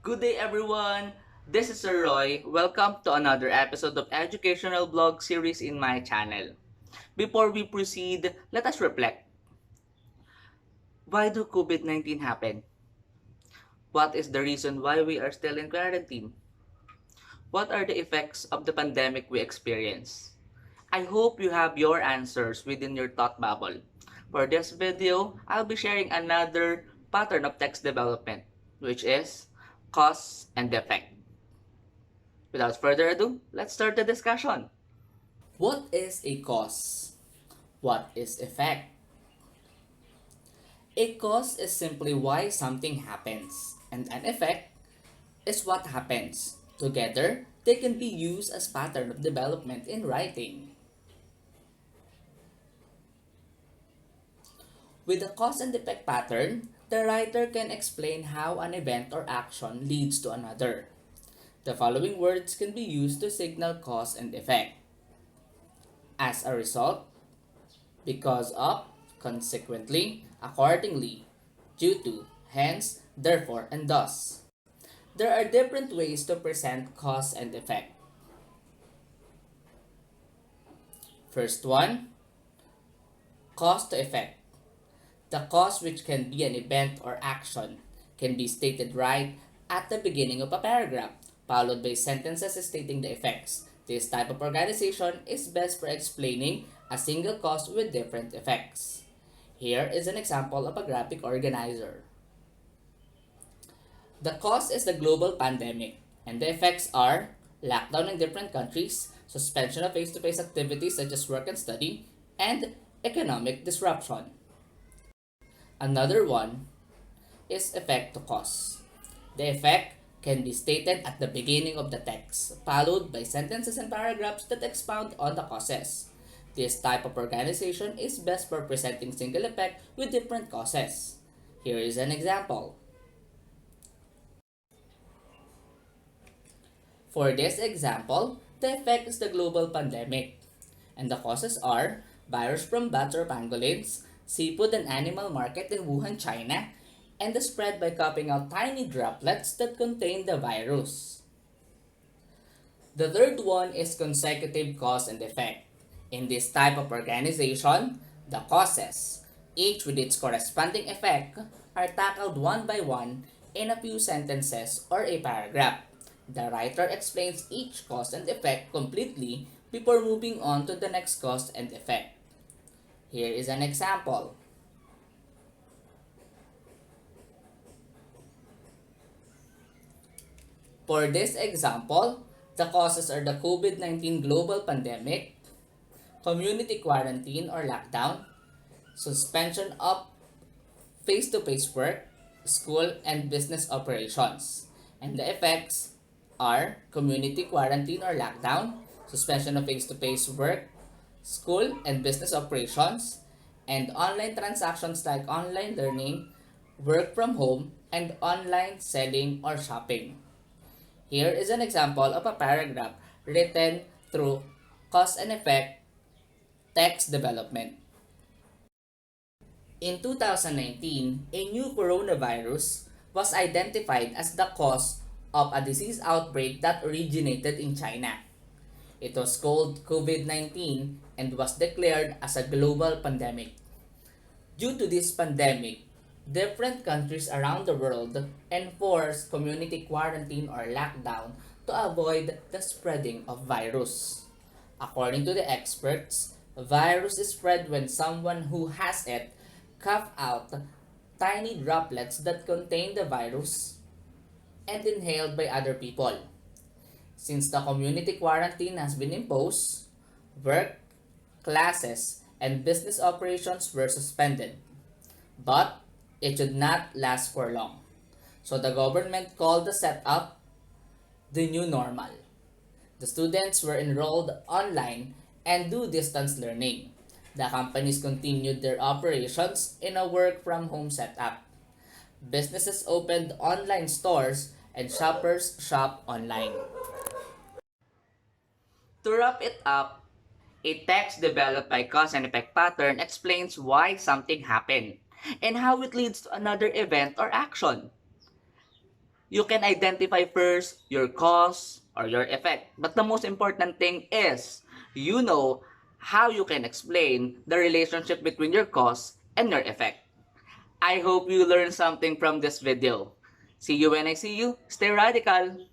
Good day everyone! This is Sir Roy. Welcome to another episode of educational blog series in my channel. Before we proceed, let us reflect. Why do COVID-19 happen? What is the reason why we are still in quarantine? What are the effects of the pandemic we experience? I hope you have your answers within your thought bubble. For this video, I'll be sharing another pattern of text development, which is cause and effect. Without further ado, let's start the discussion. What is a cause? What is effect? A cause is simply why something happens, and an effect is what happens. Together, they can be used as pattern of development in writing. With a cause and effect pattern, the writer can explain how an event or action leads to another. The following words can be used to signal cause and effect. As a result, because of, consequently, accordingly, due to, hence, therefore, and thus. There are different ways to present cause and effect. First one, cause to effect. The cause, which can be an event or action, can be stated right at the beginning of a paragraph, followed by sentences stating the effects. This type of organization is best for explaining a single cause with different effects. Here is an example of a graphic organizer. The cause is the global pandemic, and the effects are lockdown in different countries, suspension of face-to-face activities such as work and study, and economic disruption. Another one is effect to cause. The effect can be stated at the beginning of the text, followed by sentences and paragraphs that expound on the causes. This type of organization is best for presenting single effect with different causes. Here is an example. For this example, the effect is the global pandemic, and the causes are virus from bats or pangolins, seafood and animal market in Wuhan, China, and the spread by coughing out tiny droplets that contain the virus. The third one is consecutive cause and effect. In this type of organization, the causes, each with its corresponding effect, are tackled one by one in a few sentences or a paragraph. The writer explains each cause and effect completely before moving on to the next cause and effect. Here is an example. For this example, the causes are the COVID-19 global pandemic, community quarantine or lockdown, suspension of face-to-face work, school, and business operations. And the effects are community quarantine or lockdown, suspension of face-to-face work, school, and business operations, and online transactions like online learning, work from home, and online selling or shopping. Here is an example of a paragraph written through cause and effect text development. In 2019, a new coronavirus was identified as the cause of a disease outbreak that originated in China. It was called COVID-19 and was declared as a global pandemic. Due to this pandemic, different countries around the world enforced community quarantine or lockdown to avoid the spreading of virus. According to the experts, virus is spread when someone who has it cough out tiny droplets that contain the virus and inhaled by other people. Since the community quarantine has been imposed, work, classes, and business operations were suspended. But it should not last for long. So the government called the setup the new normal. The students were enrolled online and do distance learning. The companies continued their operations in a work from home setup. Businesses opened online stores and shoppers shop online. To wrap it up, a text developed by cause and effect pattern explains why something happened and how it leads to another event or action. You can identify first your cause or your effect. But the most important thing is you know how you can explain the relationship between your cause and your effect. I hope you learned something from this video. See you when I see you. Stay radical!